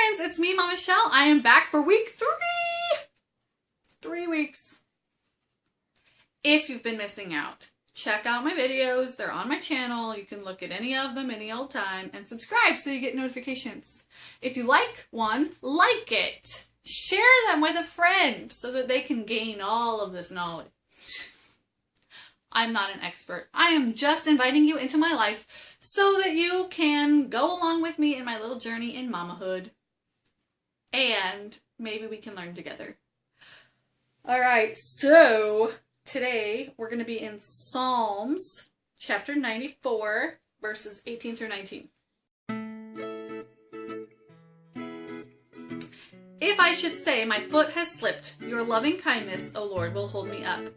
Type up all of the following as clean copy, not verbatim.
friends, it's me, MamaChelle. I am back for week 3. 3 weeks. If you've been missing out, check out my videos. They're on my channel. You can look at any of them any old time and subscribe so you get notifications. If you like one, like it. Share them with a friend so that they can gain all of this knowledge. I'm not an expert. I am just inviting you into my life so that you can go along with me in my little journey in mamahood. And maybe we can learn together. Alright, so today we're going to be in Psalms chapter 94, verses 18 through 19. If I should say my foot has slipped, your loving kindness, O Lord, will hold me up.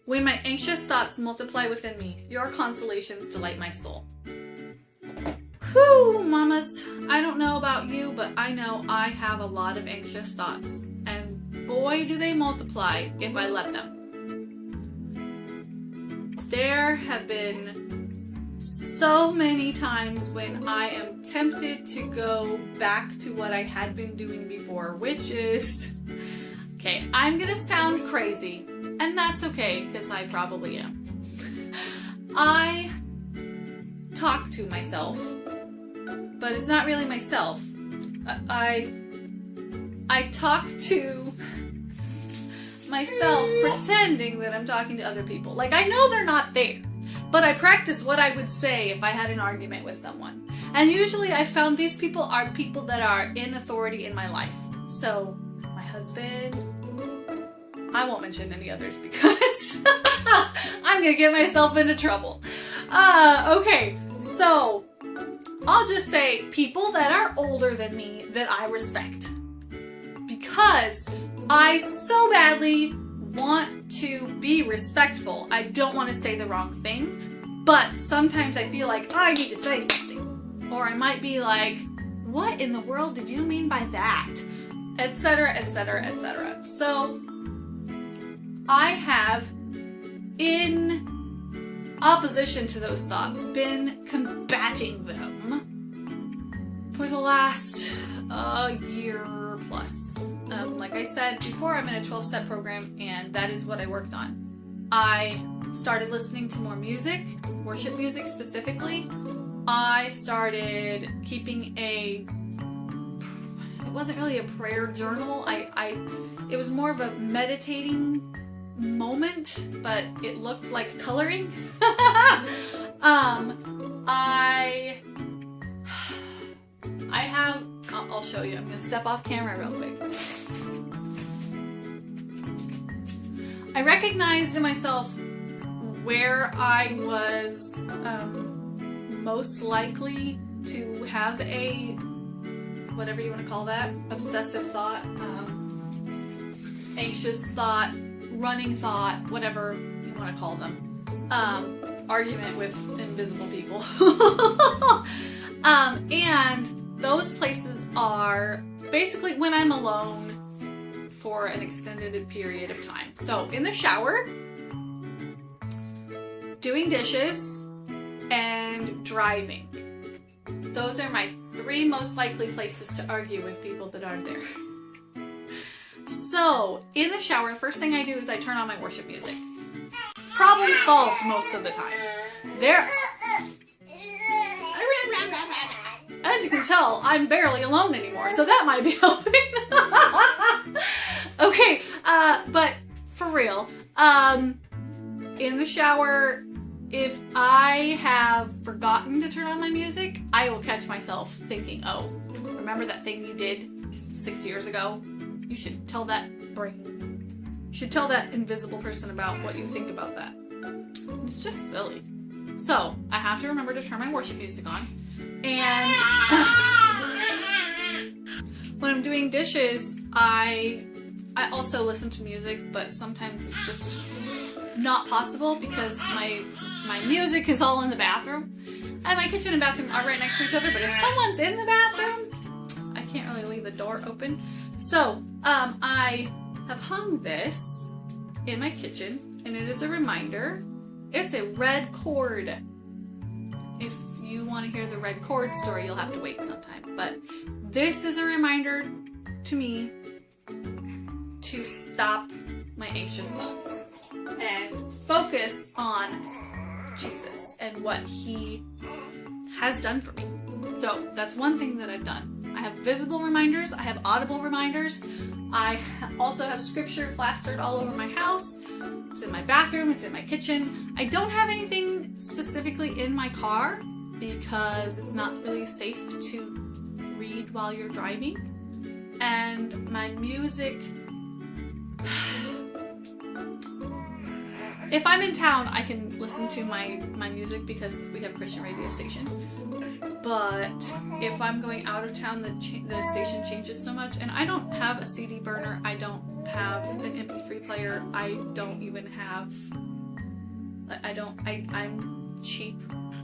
When my anxious thoughts multiply within me, your consolations delight my soul. Whew, mamas, I don't know about you, but I know I have a lot of anxious thoughts, and boy do they multiply if I let them. There have been so many times when I am tempted to go back to what I had been doing before, which is, okay, I'm gonna sound crazy. And that's okay, because I probably am. I talk to myself, but it's not really myself. I talk to myself pretending that I'm talking to other people. Like, I know they're not there, but I practice what I would say if I had an argument with someone. And usually I found these people are people that are in authority in my life. So, my husband... I won't mention any others because I'm gonna get myself into trouble. Okay, so I'll just say people that are older than me that I respect. Because I so badly want to be respectful. I don't want to say the wrong thing, but sometimes I feel like I need to say something. Or I might be like, what in the world did you mean by that? Etc, etc, etc. So I have, in opposition to those thoughts, been combating them for the last year plus. Like I said before, I'm in a 12-step program, and that is what I worked on. I started listening to more music, worship music specifically. I started keeping it wasn't really a prayer journal. It was more of a meditating moment, but it looked like coloring. I'll show you. I'm gonna step off camera real quick. I recognized in myself where I was most likely to have a, whatever you want to call that, obsessive thought, anxious thought, running thought, whatever you want to call them, argument with invisible people. And those places are basically when I'm alone for an extended period of time. So in the shower, doing dishes, and driving. Those are my 3 most likely places to argue with people that aren't there. So, in the shower, first thing I do is I turn on my worship music. Problem solved most of the time. As you can tell, I'm barely alone anymore, so that might be helping. Okay, but for real, in the shower, if I have forgotten to turn on my music, I will catch myself thinking, oh, remember that thing you did 6 years ago? You should tell that brain. You should tell that invisible person about what you think about that. It's just silly. So, I have to remember to turn my worship music on. And when I'm doing dishes, I also listen to music, but sometimes it's just not possible because my music is all in the bathroom. And my kitchen and bathroom are right next to each other, but if someone's in the bathroom, I can't really leave the door open. So, I have hung this in my kitchen, and it is a reminder. It's a red cord. if you want to hear the red cord story, you'll have to wait sometime. But this is a reminder to me to stop my anxious thoughts and focus on Jesus and what he has done for me. So that's one thing that I've done. I have visible reminders, I have audible reminders, I also have scripture plastered all over my house. It's in my bathroom, it's in my kitchen. I don't have anything specifically in my car because it's not really safe to read while you're driving. And my music, if I'm in town, I can listen to my music because we have a Christian radio station. But if I'm going out of town, the station changes so much, and I don't have a CD burner, I don't have an MP3 player, I don't even have, I'm cheap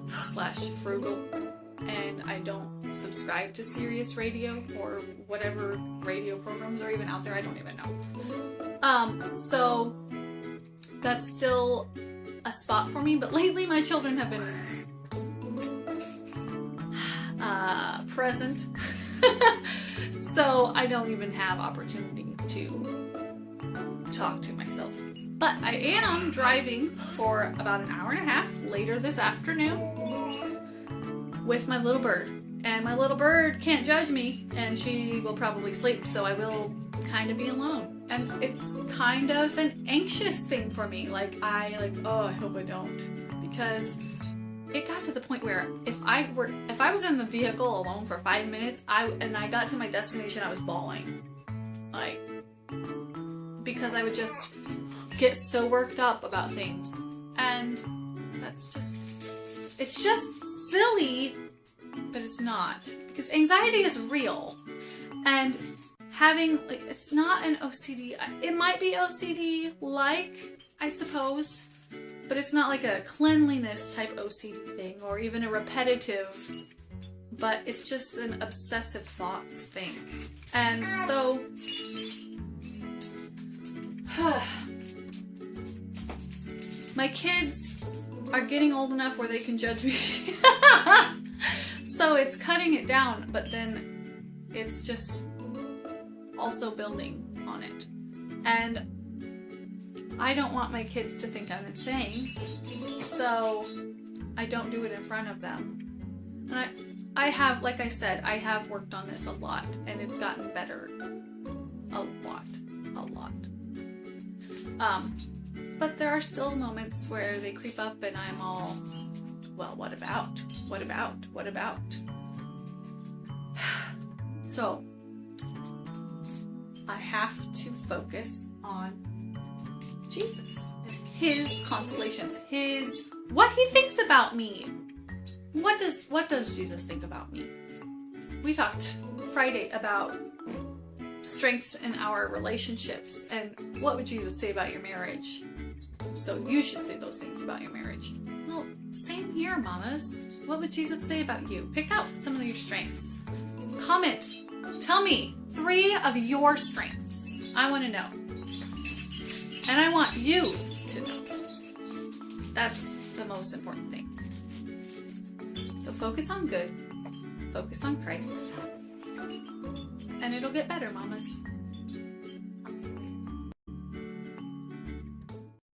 / frugal, and I don't subscribe to Sirius Radio or whatever radio programs are even out there, I don't even know. So that's still a spot for me, but lately my children have been present, so I don't even have opportunity to talk to myself. But I am driving for about an hour and a half later this afternoon with my little bird. And my little bird can't judge me, and she will probably sleep, so I will kind of be alone. And it's kind of an anxious thing for me. Oh, I hope I don't. Because it got to the point where if I was in the vehicle alone for 5 minutes, and I got to my destination, I was bawling. Because I would just get so worked up about things. And it's just silly, but it's not. Because anxiety is real. And having, it's not an OCD. It might be OCD-like, I suppose. But it's not like a cleanliness type OCD thing, or even a repetitive, but it's just an obsessive thoughts thing. And so, my kids are getting old enough where they can judge me. So it's cutting it down, but then it's just also building on it. And I don't want my kids to think I'm insane, so I don't do it in front of them. And I have, like I said, I have worked on this a lot, and it's gotten better. A lot. But there are still moments where they creep up and I'm all, well, what about? So, I have to focus on Jesus and his consolations, what he thinks about me. What does Jesus think about me? We talked Friday about strengths in our relationships and what would Jesus say about your marriage. So you should say those things about your marriage. Well, same here, mamas. What would Jesus say about you? Pick out some of your strengths. Comment. Tell me 3 of your strengths. I want to know. And I want you to know. That's the most important thing. So focus on good. Focus on Christ. And it'll get better, mamas.